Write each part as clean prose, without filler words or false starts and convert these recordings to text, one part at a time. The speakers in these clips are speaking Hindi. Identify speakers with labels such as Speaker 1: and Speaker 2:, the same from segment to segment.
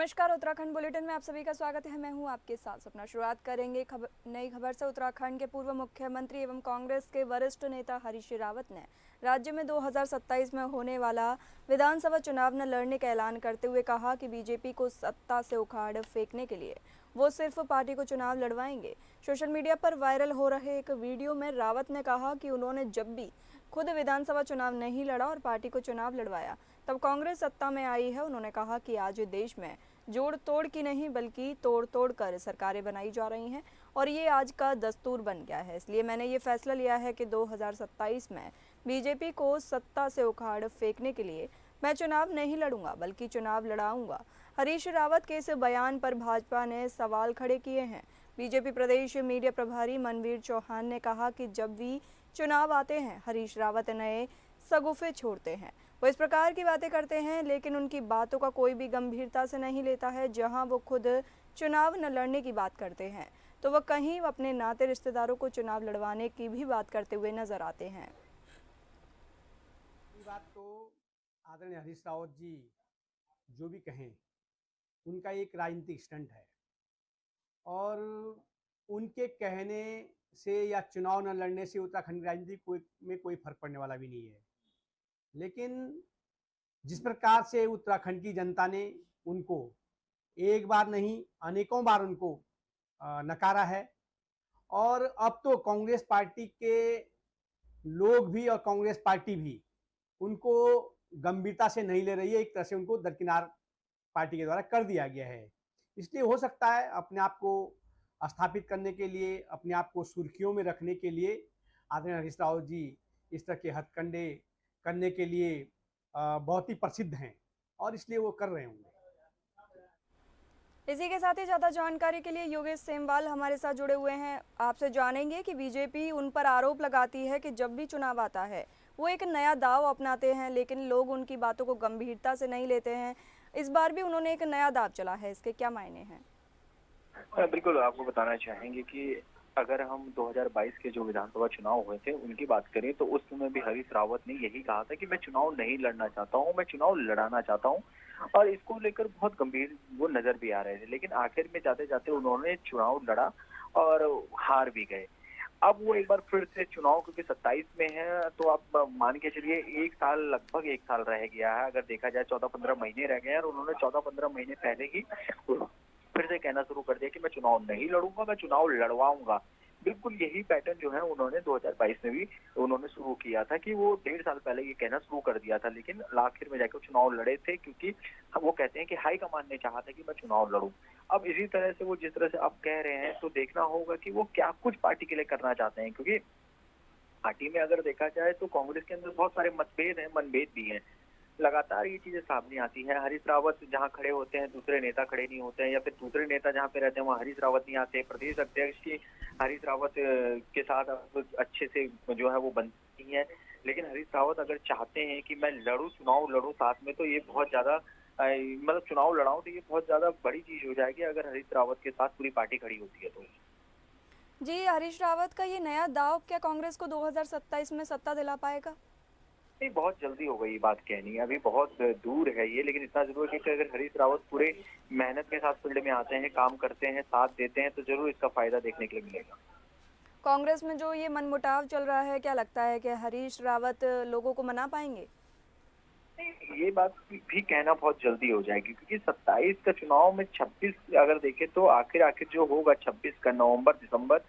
Speaker 1: नमस्कार, उत्तराखंड बुलेटिन में आप सभी का स्वागत है। मैं हूं आपके साथ सपना। शुरुआत करेंगे नई खबर से। उत्तराखंड के पूर्व मुख्यमंत्री एवं कांग्रेस के वरिष्ठ नेता हरीश रावत ने राज्य में 2027 में होने वाला विधानसभा चुनाव न लड़ने का ऐलान करते हुए कहा कि बीजेपी को सत्ता से उखाड़ फेंकने के लिए वो सिर्फ पार्टी को चुनाव लड़वाएंगे। सोशल मीडिया पर वायरल हो रहे एक वीडियो में रावत ने कहा कि उन्होंने जब भी खुद विधानसभा चुनाव नहीं लड़ा और पार्टी को चुनाव लड़वाया तब कांग्रेस सत्ता में आई है। उन्होंने कहा कि आज देश में जोड़ तोड़ की नहीं बल्कि तोड़ तोड़ कर सरकारें बनाई जा रही हैं और ये आज का दस्तूर बन गया है। इसलिए मैंने ये फैसला लिया है कि 2027 में बीजेपी को सत्ता से उखाड़ फेंकने के लिए मैं चुनाव नहीं लड़ूंगा बल्कि चुनाव लड़ाऊंगा। हरीश रावत के इस बयान पर भाजपा ने सवाल खड़े किए हैं। बीजेपी प्रदेश मीडिया प्रभारी मनवीर चौहान ने कहा कि जब भी चुनाव आते हैं हरीश रावत नए सगुफे छोड़ते हैं। वो इस प्रकार की बातें करते हैं लेकिन उनकी बातों का कोई भी गंभीरता से नहीं लेता है। जहां वो खुद चुनाव न लड़ने की बात करते हैं तो वह कहीं अपने नाते रिश्तेदारों को चुनाव लड़वाने की भी बात करते हुए नजर आते हैं।
Speaker 2: ये बात तो आदरणीय हरीश रावत जी जो भी कहें उनका एक राजनीतिक स्टंट है और उनके कहने से या चुनाव न लड़ने से उत्तराखंड की राजनीति में कोई फर्क पड़ने वाला भी नहीं है। लेकिन जिस प्रकार से उत्तराखंड की जनता ने उनको एक बार नहीं अनेकों बार उनको नकारा है और अब तो कांग्रेस पार्टी के लोग भी और कांग्रेस पार्टी भी उनको गंभीरता से नहीं ले रही है। एक तरह से उनको दरकिनार पार्टी के द्वारा कर दिया गया है। इसलिए हो सकता है अपने आप को स्थापित करने के लिए, अपने आप को सुर्खियों में रखने के लिए आदरणीय हरीश रावत जी इस तरह के हथकंडे करने के लिए बहुत ही प्रसिद्ध हैं और इसलिए वो कर रहे होंगे।
Speaker 1: इसी के साथ ही ज्यादा जानकारी के लिए योगेश सेमवाल हमारे साथ जुड़े हुए हैं। आपसे जानेंगे कि बीजेपी उन पर आरोप लगाती है कि जब भी चुनाव आता है वो एक नया दाव अपनाते हैं लेकिन लोग उनकी बातों को गंभीरता से नहीं लेते हैं। इस बार भी उन्होंने एक नया दाव चला है, इसके क्या मायने हैं?
Speaker 3: बिल्कुल, आपको बताना चाहेंगे कि अगर हम 2022 के जो विधानसभा चुनाव हुए थे उनकी बात करें तो उस समय भी हरीश रावत ने यही कहा था कि मैं चुनाव नहीं लड़ना चाहता हूं, मैं चुनाव लड़ाना चाहता हूं और इसको लेकर बहुत गंभीर वो नजर भी आ रहे थे। लेकिन आखिर में जाते जाते उन्होंने चुनाव लड़ा और हार भी गए। अब वो एक बार फिर से चुनाव, क्योंकि 27 में है तो आप मान के चलिए एक साल, लगभग एक साल रह गया है। अगर देखा जाए 14-15 महीने रह गए हैं और उन्होंने 14-15 महीने पहले ही फिर से कहना शुरू कर दिया कि मैं चुनाव नहीं लड़ूंगा, मैं चुनाव लड़वाऊंगा। बिल्कुल यही पैटर्न जो है उन्होंने 2022 में भी उन्होंने शुरू किया था कि वो 1.5 साल पहले ये कहना शुरू कर दिया था। लेकिन आखिर में जाकर चुनाव लड़े थे क्योंकि वो कहते हैं कि हाईकमान ने चाहा था कि मैं चुनाव लड़ूं। अब इसी तरह से वो जिस तरह से अब कह रहे हैं तो देखना होगा कि वो क्या कुछ पार्टी के लिए करना चाहते हैं, क्योंकि पार्टी में अगर देखा जाए तो कांग्रेस के अंदर बहुत सारे मतभेद हैं, मनभेद भी हैं। लगातार ये चीजें सामने आती हैं। हरीश रावत जहां खड़े होते हैं दूसरे नेता खड़े नहीं होते हैं, या फिर दूसरे नेता जहां पे रहते हैं वहां हरीश रावत नहीं आते। प्रदेश अध्यक्ष की हरीश रावत के साथ अच्छे से जो है वो बनती है। लेकिन हरीश रावत अगर चाहते हैं कि मैं लड़ूं, चुनाव लड़ूं साथ में, तो ये बहुत ज्यादा मतलब चुनाव लड़ाऊं तो ये बहुत ज्यादा बड़ी चीज हो जाएगी अगर हरीश रावत के साथ पूरी पार्टी खड़ी होती है तो।
Speaker 1: जी, हरीश रावत का ये नया दाव क्या कांग्रेस को 2027 में सत्ता दिला पाएगा?
Speaker 3: नहीं, बहुत जल्दी हो गई ये बात कहनी, अभी बहुत दूर है ये। लेकिन इतना जरूर है कि अगर हरीश रावत पूरे मेहनत के साथ फील्ड में आते हैं, काम करते हैं, साथ देते हैं तो जरूर इसका फायदा देखने के लिए मिलेगा।
Speaker 1: कांग्रेस में जो ये मनमुटाव चल रहा है, क्या लगता है कि हरीश रावत लोगों को मना पाएंगे?
Speaker 3: ये बात भी कहना बहुत जल्दी हो जाएगी क्योंकि 27 का चुनाव में 26 अगर देखें तो आखिर जो होगा 26 का नवंबर दिसंबर,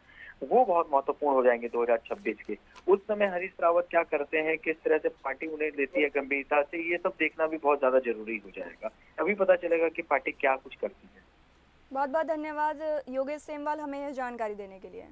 Speaker 3: वो बहुत महत्वपूर्ण हो जाएंगे 2026 के। उस समय हरीश रावत क्या करते हैं, किस तरह से पार्टी उन्हें लेती है गंभीरता से, ये सब देखना भी बहुत ज्यादा जरूरी हो जाएगा। अभी पता चलेगा कि पार्टी क्या कुछ करती है।
Speaker 1: बहुत बहुत धन्यवाद योगेश सेमवाल हमें यह जानकारी देने के लिए।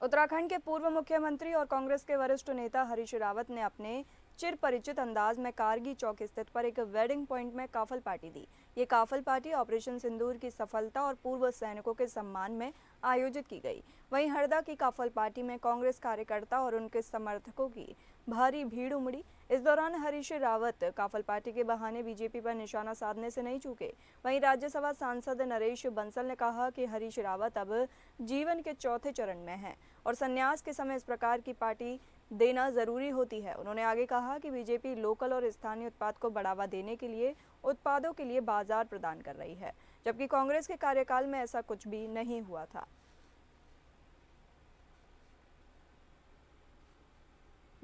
Speaker 1: उत्तराखंड के पूर्व मुख्यमंत्री और कांग्रेस के वरिष्ठ नेता हरीश रावत ने अपने चिर परिचित अंदाज में कारगी चौक स्थित पर एक वेडिंग पॉइंट में काफल पार्टी दी। ये काफल पार्टी ऑपरेशन सिंदूर की सफलता और पूर्व सैनिकों के सम्मान में आयोजित की गई। वहीं हरदा की काफल पार्टी में कांग्रेस कार्यकर्ता और उनके समर्थकों की भारी भीड़ उमड़ी। इस दौरान हरीश रावत काफल पार्टी के बहाने बीजेपी पर निशाना साधने से नहीं चूके। वहीं राज्यसभा सांसद नरेश बंसल ने कहा कि हरीश रावत अब जीवन के चौथे चरण में हैं और संन्यास के समय इस प्रकार की पार्टी देना जरूरी होती है। उन्होंने आगे कहा कि बीजेपी लोकल और स्थानीय उत्पाद को बढ़ावा देने के लिए उत्पादों के लिए बाजार प्रदान कर रही है, जबकि कांग्रेस के कार्यकाल में ऐसा कुछ भी नहीं हुआ था।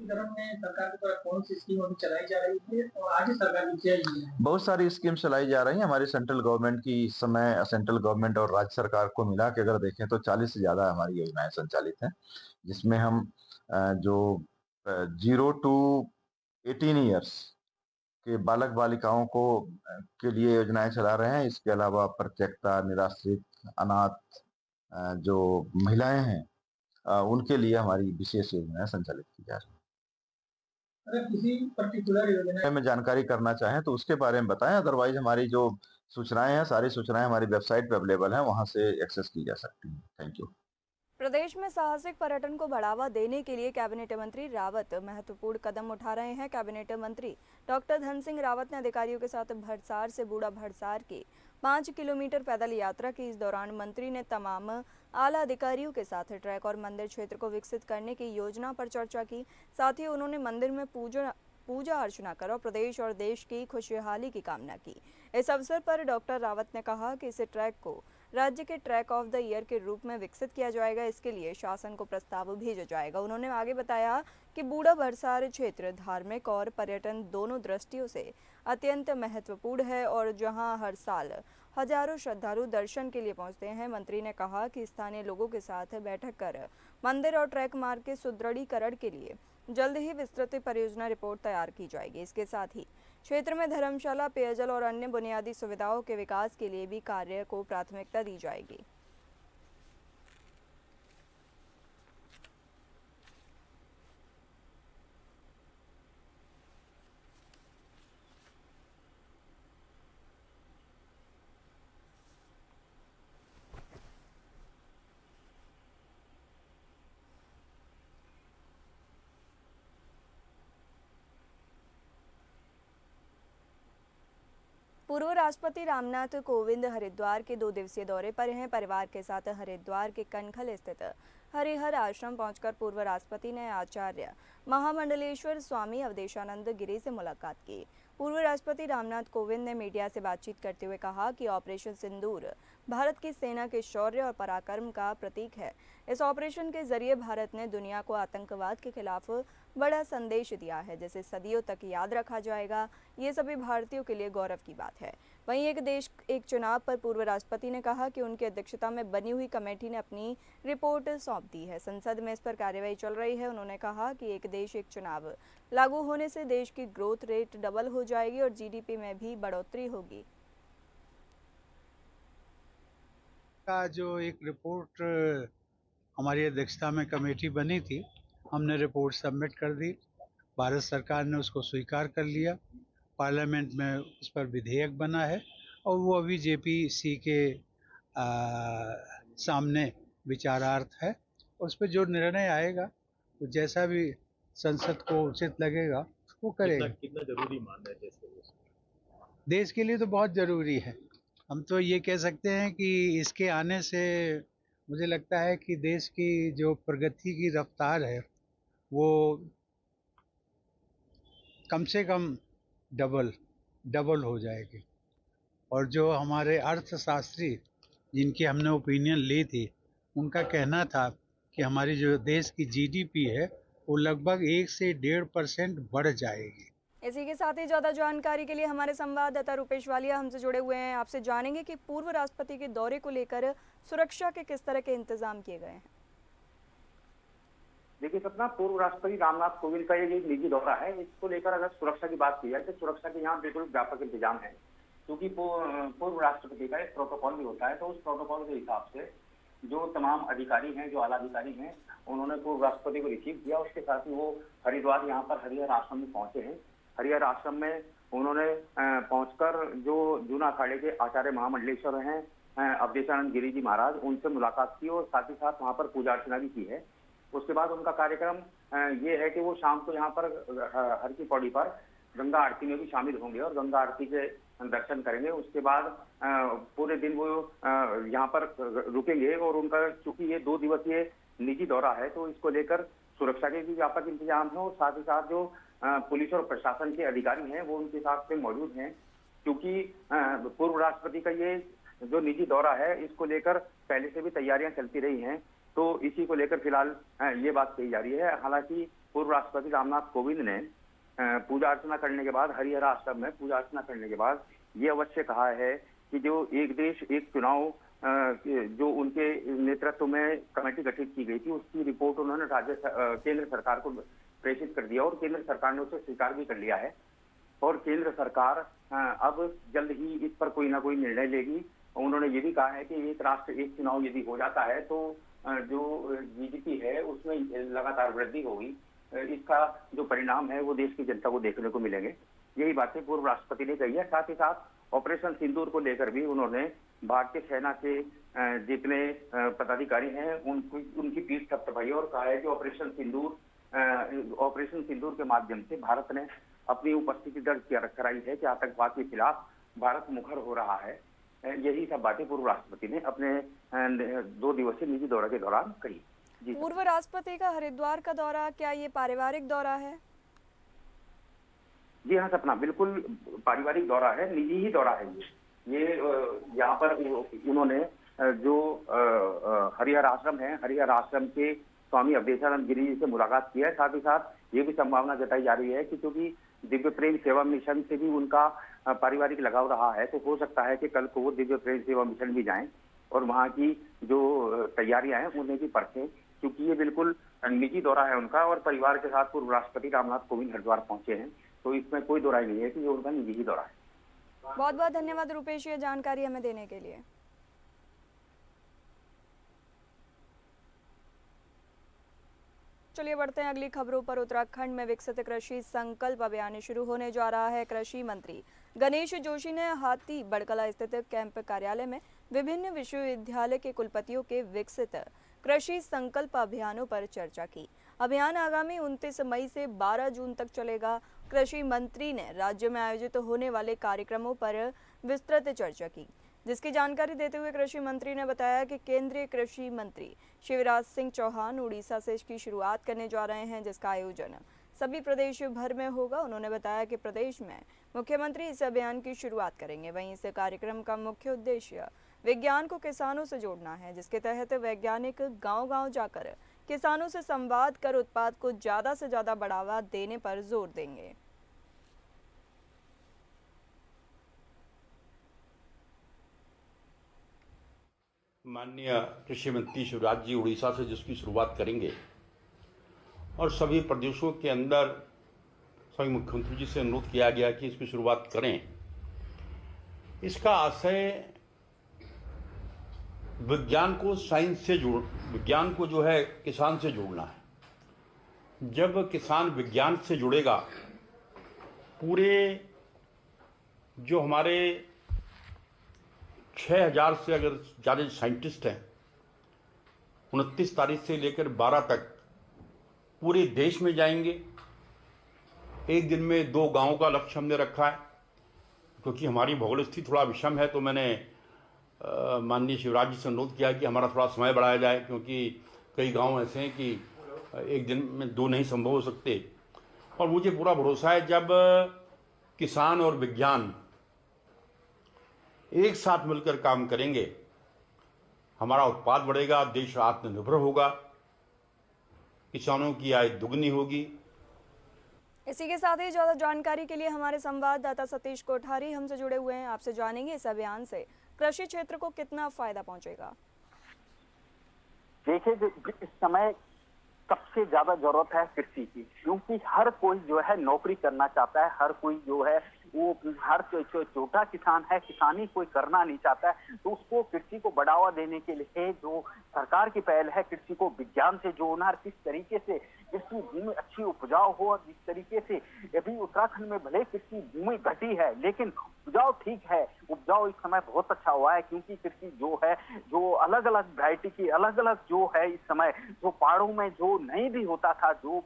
Speaker 4: गवर्नमेंट में सरकार की तरफ कौन सी स्कीम अभी चलाई जा रही है और आगे सरकार की क्या योजना है?
Speaker 5: बहुत सारी स्कीम चलाई जा रही हैं हमारी सेंट्रल गवर्नमेंट की। इस समय सेंट्रल गवर्नमेंट और राज्य सरकार को मिला के अगर देखें तो 40 से ज्यादा हमारी योजनाएं संचालित हैं, जिसमें हम जो 0 to 18 ईयर्स के बालक बालिकाओं को के लिए योजनाएं चला रहे हैं। इसके अलावा परित्यक्ता, निराश्रित, अनाथ जो महिलाएं हैं उनके लिए हमारी विशेष योजनाएं संचालित की जा रही हैं।
Speaker 4: अगर किसी पर्टिकुलर योजना
Speaker 5: में जानकारी करना चाहें तो उसके बारे में बताएं, अदरवाइज हमारी जो सूचनाएं हैं सारी सूचनाएं हमारी वेबसाइट पे अवेलेबल हैं, वहां से एक्सेस की जा सकती हैं। Thank you.
Speaker 1: प्रदेश में साहसिक पर्यटन को बढ़ावा देने के लिए कैबिनेट मंत्री रावत महत्वपूर्ण कदम उठा रहे हैं। कैबिनेट मंत्री डॉक्टर धन सिंह रावत ने अधिकारियों के साथ भड़सार से बूढ़ा भड़सार की 5 किलोमीटर पैदल यात्रा की। इस दौरान मंत्री ने तमाम आला अधिकारियों के साथ ट्रैक और मंदिर क्षेत्र को विकसित करने की योजना पर चर्चा की। साथ ही उन्होंने मंदिर में पूजा अर्चना कर और प्रदेश और देश की खुशहाली की कामना की। इस अवसर पर डॉक्टर रावत ने कहा कि इस ट्रैक को राज्य के ट्रैक ऑफ द ईयर के रूप में विकसित किया जाएगा। इसके लिए शासन को प्रस्ताव भेजा जाएगा। उन्होंने आगे बताया कि बूढ़ा भड़सार क्षेत्र धार्मिक और पर्यटन दोनों दृष्टियों से अत्यंत महत्वपूर्ण है और जहां हर साल हजारों श्रद्धालु दर्शन के लिए पहुंचते हैं। मंत्री ने कहा कि स्थानीय लोगों के साथ बैठक कर मंदिर और ट्रैक मार्ग के सुदृढ़ीकरण के लिए जल्द ही विस्तृत परियोजना रिपोर्ट तैयार की जाएगी। इसके साथ ही क्षेत्र में धर्मशाला, पेयजल और अन्य बुनियादी सुविधाओं के विकास के लिए भी कार्य को प्राथमिकता दी जाएगी। पूर्व राष्ट्रपति रामनाथ कोविंद हरिद्वार के 2 दिवसीय दौरे पर हैं। परिवार के साथ हरिद्वार के कनखल स्थित हरिहर आश्रम पहुंचकर पूर्व राष्ट्रपति ने आचार्य महामंडलेश्वर स्वामी अवधेशानंद गिरी से मुलाकात की। पूर्व राष्ट्रपति रामनाथ कोविंद ने मीडिया से बातचीत करते हुए कहा कि ऑपरेशन सिंदूर भारत की सेना के शौर्य और पराक्रम का प्रतीक है। इस ऑपरेशन के जरिए भारत ने दुनिया को आतंकवाद के खिलाफ बड़ा संदेश दिया है, जिसे सदियों तक याद रखा जाएगा। ये सभी भारतीयों के लिए गौरव की बात है। वहीं एक देश एक चुनाव पर पूर्व राष्ट्रपति ने कहा कि उनकी अध्यक्षता में बनी हुई कमेटी ने अपनी रिपोर्ट सौंप दी है। संसद में इस पर कार्यवाही चल रही है। उन्होंने कहा कि एक देश एक चुनाव लागू होने से देश की ग्रोथ रेट डबल हो जाएगी और जीडीपी में भी बढ़ोतरी होगी।
Speaker 6: का जो एक रिपोर्ट हमारी अध्यक्षता में कमेटी बनी थी, हमने रिपोर्ट सबमिट कर दी। भारत सरकार ने उसको स्वीकार कर लिया। पार्लियामेंट में उस पर विधेयक बना है और वो अभी जेपीसी के सामने विचारार्थ है। उस पर जो निर्णय आएगा, तो जैसा भी संसद को उचित लगेगा वो करेगा।
Speaker 7: कितना जरूरी मान रहे हैं
Speaker 6: देश के लिए तो बहुत ज़रूरी है। हम तो ये कह सकते हैं कि इसके आने से मुझे लगता है कि देश की जो प्रगति की रफ्तार है वो कम से कम डबल हो जाएगी। और जो हमारे अर्थशास्त्री जिनकी हमने ओपिनियन ली थी, उनका कहना था कि हमारी जो देश की जीडीपी है वो लगभग 1 से 1.5% बढ़ जाएगी।
Speaker 1: इसी के साथ ही ज्यादा जानकारी के लिए हमारे संवाददाता रुपेश वालिया हमसे जुड़े हुए हैं। आपसे जानेंगे कि पूर्व राष्ट्रपति के दौरे को लेकर सुरक्षा के किस तरह के इंतजाम किए गए हैं।
Speaker 8: देखिए सपना, पूर्व राष्ट्रपति रामनाथ कोविंद का ये निजी दौरा है। इसको लेकर अगर सुरक्षा की बात की जाए तो सुरक्षा के यहाँ बिल्कुल व्यापक इंतजाम है, क्योंकि पूर्व राष्ट्रपति का एक प्रोटोकॉल भी होता है। तो उस प्रोटोकॉल के हिसाब से जो तमाम अधिकारी हैं, जो आला अधिकारी हैं, उन्होंने पूर्व राष्ट्रपति को रिसीव किया। उसके साथ ही वो हरिद्वार यहाँ पर हरिहर आश्रम में पहुंचे हैं। हरिहर आश्रम में उन्होंने पहुंचकर जो जूना अखाड़े के आचार्य महामंडलेश्वर हैं अवधेशानंद गिरी जी महाराज, उनसे मुलाकात की और साथ ही साथ वहाँ पर पूजा अर्चना भी की है। उसके बाद उनका कार्यक्रम ये है कि वो शाम को यहाँ पर हर की पौड़ी पर गंगा आरती में भी शामिल होंगे और गंगा आरती के दर्शन करेंगे। उसके बाद पूरे दिन वो यहाँ पर रुकेंगे और उनका चूंकि ये 2 दिवसीय निजी दौरा है, तो इसको लेकर सुरक्षा के भी व्यापक इंतजाम है और साथ ही साथ जो पुलिस और प्रशासन के अधिकारी हैं वो उनके साथ पे मौजूद हैं, क्योंकि पूर्व राष्ट्रपति का ये जो निजी दौरा है इसको लेकर पहले से भी तैयारियां चलती रही हैं, तो इसी को लेकर फिलहाल ये बात कही जा रही है। हालांकि पूर्व राष्ट्रपति रामनाथ कोविंद ने पूजा अर्चना करने के बाद, हरिहरा आश्रम में पूजा अर्चना करने के बाद ये अवश्य कहा है कि जो एक देश एक चुनाव जो उनके नेतृत्व में कमेटी गठित की गई थी उसकी रिपोर्ट उन्होंने केंद्र सरकार को प्रेषित कर दिया और केंद्र सरकार ने उसे स्वीकार भी कर लिया है और केंद्र सरकार अब जल्द ही इस पर कोई ना कोई निर्णय लेगी। उन्होंने ये भी कहा है कि एक राष्ट्र एक चुनाव यदि हो जाता है तो जो जीडीपी है उसमें लगातार वृद्धि होगी, इसका जो परिणाम है वो देश की जनता को देखने को मिलेंगे। यही बातें पूर्व राष्ट्रपति ने कही है। साथ ही साथ ऑपरेशन सिंदूर को लेकर भी उन्होंने भारतीय सेना के जितने पदाधिकारी हैं उनकी पीठ थपथपाई और कहा है कि ऑपरेशन सिंदूर के माध्यम से भारत ने अपनी उपस्थिति दर्ज कराई है कि आतंकवाद के खिलाफ भारत मुखर हो रहा है। यही सब बातें पूर्व राष्ट्रपति ने अपने 2 दिवसीय निजी दौरे के दौरान कही। जी
Speaker 1: पूर्व राष्ट्रपति का हरिद्वार का दौरा, क्या ये पारिवारिक दौरा है?
Speaker 8: जी हाँ सपना, बिल्कुल पारिवारिक दौरा है, निजी ही दौरा है। ये यहाँ पर उन्होंने जो हरिहर आश्रम है, हरिहर आश्रम के स्वामी अवधेशानंद गिरी जी से मुलाकात की है। साथ ही साथ ये भी संभावना जताई जा रही है कि क्योंकि दिव्य प्रेम सेवा मिशन से भी उनका पारिवारिक लगाव रहा है, तो हो सकता है कि कल को वो दिव्य प्रेम सेवा मिशन भी जाएं और वहाँ की जो तैयारियां हैं उन्हें भी परखें, क्योंकि ये बिल्कुल निजी दौरा है उनका और परिवार के साथ पूर्व राष्ट्रपति रामनाथ कोविंद हरिद्वार पहुंचे हैं, तो इसमें कोई दो राय नहीं है कि ये उनका निजी ही दौरा है।
Speaker 1: बहुत बहुत धन्यवाद रूपेश, ये जानकारी हमें देने के लिए। चलिए बढ़ते हैं अगली खबरों पर। उत्तराखंड में विकसित कृषि संकल्प अभियान शुरू होने जा रहा है। कृषि मंत्री गणेश जोशी ने हाथी बड़कला स्थित कैंप कार्यालय में विभिन्न विश्वविद्यालय के कुलपतियों के विकसित कृषि संकल्प अभियानों पर चर्चा की। अभियान आगामी 29 मई से 12 जून तक चलेगा। कृषि मंत्री ने राज्य में आयोजित होने वाले कार्यक्रमों पर विस्तृत चर्चा की, जिसकी जानकारी देते हुए कृषि मंत्री ने बताया कि केंद्रीय कृषि मंत्री शिवराज सिंह चौहान उड़ीसा से इसकी शुरुआत करने जा रहे हैं, जिसका आयोजन सभी प्रदेश भर में होगा। उन्होंने बताया कि प्रदेश में मुख्यमंत्री इस अभियान की शुरुआत करेंगे। वहीं इस कार्यक्रम का मुख्य उद्देश्य विज्ञान को किसानों से जोड़ना है, जिसके तहत वैज्ञानिक गांव-गांव जाकर किसानों से संवाद कर उत्पाद को ज्यादा से ज्यादा बढ़ावा देने पर जोर देंगे।
Speaker 7: माननीय कृषि मंत्री शिवराज जी उड़ीसा से जिसकी शुरुआत करेंगे और सभी प्रदेशों के अंदर सभी मुख्यमंत्री जी से अनुरोध किया गया कि इसकी शुरुआत करें। इसका आशय विज्ञान को साइंस से विज्ञान को जो है किसान से जोड़ना है। जब किसान विज्ञान से जुड़ेगा, पूरे जो हमारे 6000 से अगर ज़्यादा साइंटिस्ट हैं, 29 तारीख से लेकर 12 तक पूरे देश में जाएंगे। एक दिन में 2 गांवों का लक्ष्य हमने रखा है, क्योंकि हमारी भौगोलिक स्थिति थोड़ा विषम है, तो मैंने माननीय शिवराज जी से अनुरोध किया कि हमारा थोड़ा समय बढ़ाया जाए, क्योंकि कई गांव ऐसे हैं कि एक दिन में 2 नहीं संभव हो सकते। और मुझे पूरा भरोसा है जब किसान और विज्ञान एक साथ मिलकर काम करेंगे, हमारा उत्पाद बढ़ेगा, देश आत्मनिर्भर होगा, किसानों की आय दुगनी होगी।
Speaker 1: इसी के साथ ही ज्यादा जानकारी के लिए हमारे संवाददाता सतीश कोठारी हमसे जुड़े हुए हैं। आपसे जानेंगे इस अभियान से कृषि क्षेत्र को कितना फायदा पहुंचेगा।
Speaker 9: देखिए, इस समय सबसे ज्यादा जरूरत है कृषि की, क्योंकि हर कोई जो है नौकरी करना चाहता है, हर कोई जो है वो हर छोटा किसान है, किसानी कोई करना नहीं चाहता है। तो उसको कृषि को बढ़ावा देने के लिए जो सरकार की पहल है, कृषि को विज्ञान से जोड़ना, किस तरीके से कृषि भूमि अच्छी उपजाऊ हो, और जिस तरीके से अभी उत्तराखंड में भले कृषि भूमि घटी है लेकिन उपजाऊ ठीक है, उपजाऊ इस समय बहुत अच्छा हुआ है, क्योंकि कृषि जो है जो अलग अलग वैरायटी की अलग अलग जो है इस समय जो पहाड़ों में जो नहीं भी होता था, जो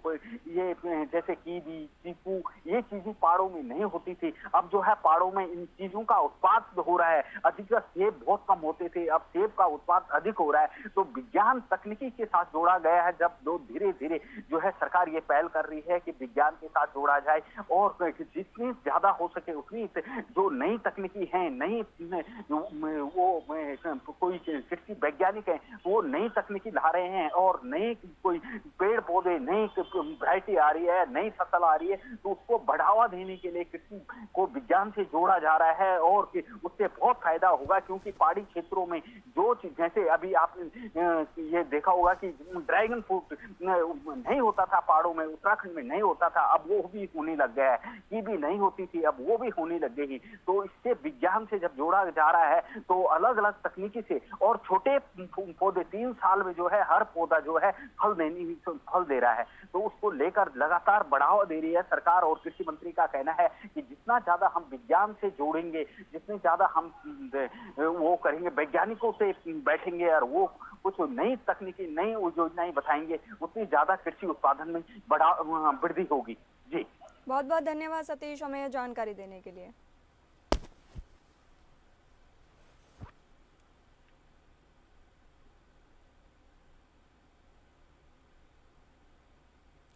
Speaker 9: ये जैसे कीवी, चीकू, ये चीजें पहाड़ों में नहीं होती थी, अब जो है पहाड़ों में इन चीजों का उत्पाद हो रहा है। अधिक सेब बहुत कम होते थे, अब सेब का उत्पाद अधिक हो रहा है। तो विज्ञान तकनीकी के साथ जोड़ा गया है। जब धीरे धीरे जो है सरकार ये पहल कर रही है कि विज्ञान के साथ जोड़ा जाए और जितनी ज्यादा हो सके उतनी जो नई तकनीकी है, नई वो कोई कृषि वैज्ञानिक है वो नई तकनीकी ला रहे हैं और नए कोई पेड़ पौधे, नई वैरायटी आ रही है, नई फसल आ रही है, तो उसको बढ़ावा देने के लिए कृषि को विज्ञान से जोड़ा जा रहा है और उससे बहुत फायदा होगा। क्योंकि पहाड़ी क्षेत्रों में जो चीज, जैसे अभी आपने ये देखा होगा कि ड्रैगन फ्रूट नहीं होता था पहाड़ों में, उत्तराखंड में नहीं होता था, अब वो भी होने लग गया है। कीवी नहीं होती थी, अब वो भी होने लग गई। तो इससे विज्ञान से जब जोड़ा जा रहा है तो अलग अलग तकनीकी से, और छोटे पौधे 3 साल में जो है हर पौधा जो है फल दे रहा है, तो उसको लेकर लगातार बढ़ावा दे रही है सरकार। और कृषि मंत्री का कहना है कि जितना ज्यादा हम विज्ञान से जोड़ेंगे, जितने ज्यादा हम वो करेंगे, वैज्ञानिकों से बैठेंगे और वो कुछ नई तकनीकी, नई योजनाएं बताएंगे, उतनी ज्यादा कृषि उत्पादन में वृद्धि होगी। जी,
Speaker 1: बहुत बहुत धन्यवाद सतीश, हमें जानकारी देने के लिए।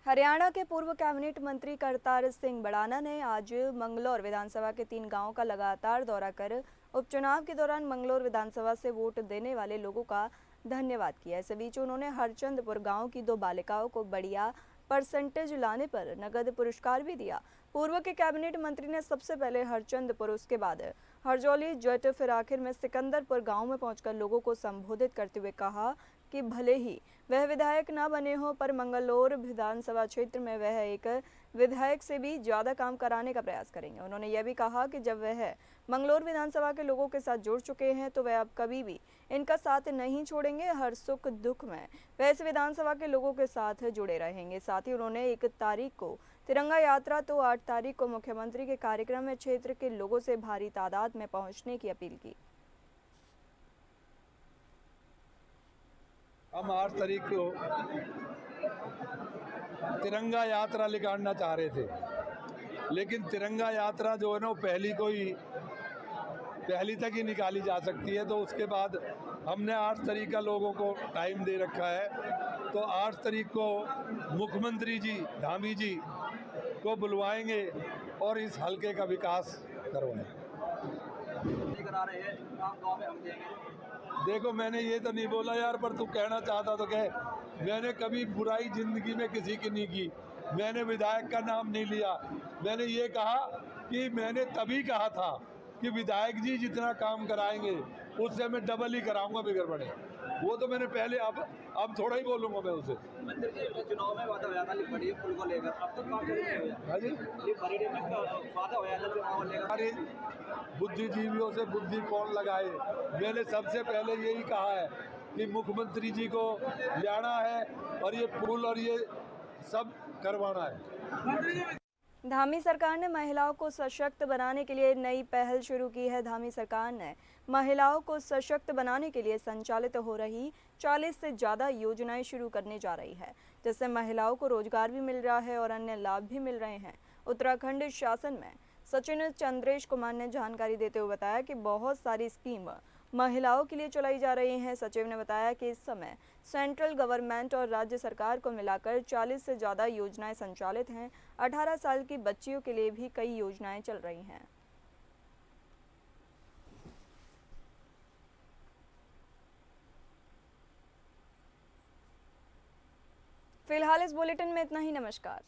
Speaker 1: हरियाणा के पूर्व कैबिनेट मंत्री करतार सिंह बड़ाना ने आज मंगलौर विधानसभा के 3 गांवों का लगातार दौरा कर उपचुनाव के दौरान मंगलौर विधानसभा से वोट देने वाले लोगों का धन्यवाद किया। इस बीच उन्होंने हरचंदपुर गांव की 2 बालिकाओं को बढ़िया परसेंटेज लाने पर नगद पुरस्कार भी दिया। पूर्व के कैबिनेट मंत्री ने सबसे पहले हरचंदपुर, उसके बाद हरजौली, जट, फिर आखिर में सिकंदरपुर गांव में पहुंचकर लोगों को संबोधित करते हुए कहा कि भले ही वह विधायक न बने हो, पर मंगलौर विधानसभा क्षेत्र में वह एक विधायक से भी ज्यादा काम कराने का प्रयास करेंगे। उन्होंने यह भी कहा कि जब वह मंगलौर विधानसभा के लोगों के साथ जुड़ चुके हैं तो वह अब कभी भी इनका साथ नहीं छोड़ेंगे। हर सुख दुख में वह इस विधानसभा के लोगों के साथ जुड़े रहेंगे। साथ ही उन्होंने 1 तारीख को तिरंगा यात्रा तो 8 तारीख को मुख्यमंत्री के कार्यक्रम में क्षेत्र के लोगों से भारी तादाद में पहुंचने की अपील की।
Speaker 10: हम 8 तारीख को तिरंगा यात्रा निकालना चाह रहे थे, लेकिन तिरंगा यात्रा जो है ना पहली तक ही निकाली जा सकती है। तो उसके बाद हमने 8 तारीख का लोगों को टाइम दे रखा है। तो 8 तारीख को मुख्यमंत्री जी धामी जी को बुलवाएंगे और इस हलके का विकास करवाएंगे। देखो, मैंने ये तो नहीं बोला यार, पर तू कहना चाहता तो कह। मैंने कभी बुराई जिंदगी में किसी की नहीं की। मैंने विधायक का नाम नहीं लिया। मैंने ये कहा कि मैंने तभी कहा था कि विधायक जी जितना काम कराएंगे उससे मैं डबल ही कराऊंगा बिगर बड़े। वो तो मैंने पहले, अब थोड़ा ही बोलूंगा मैं उसे।
Speaker 4: चुनाव में वादा होया था लिपड़ी पुल को लेकर, अब तक काम नहीं हुआ।
Speaker 10: हाँ जी,
Speaker 4: लिपड़ी में वादा होया था चुनाव को लेकर।
Speaker 10: अरे बुद्धिजीवियों से बुद्धि कौन लगाए। मैंने सबसे पहले यही कहा है कि मुख्यमंत्री जी को लाना है और ये पुल और ये सब करवाना है।
Speaker 1: धामी सरकार ने महिलाओं को सशक्त बनाने के लिए नई पहल शुरू की है। धामी सरकार ने महिलाओं को सशक्त बनाने के लिए संचालित हो रही 40 से ज़्यादा योजनाएं शुरू करने जा रही है, जिससे महिलाओं को रोजगार भी मिल रहा है और अन्य लाभ भी मिल रहे हैं। उत्तराखंड शासन में सचिव चंद्रेश कुमार ने जानकारी देते हुए बताया कि बहुत सारी स्कीम महिलाओं के लिए चलाई जा रही हैं। सचिव ने बताया कि इस समय सेंट्रल गवर्नमेंट और राज्य सरकार को मिलाकर 40 से ज़्यादा योजनाएं संचालित हैं। 18 साल की बच्चियों के लिए भी कई योजनाएं चल रही हैं। फिलहाल इस बुलेटिन में इतना ही। नमस्कार।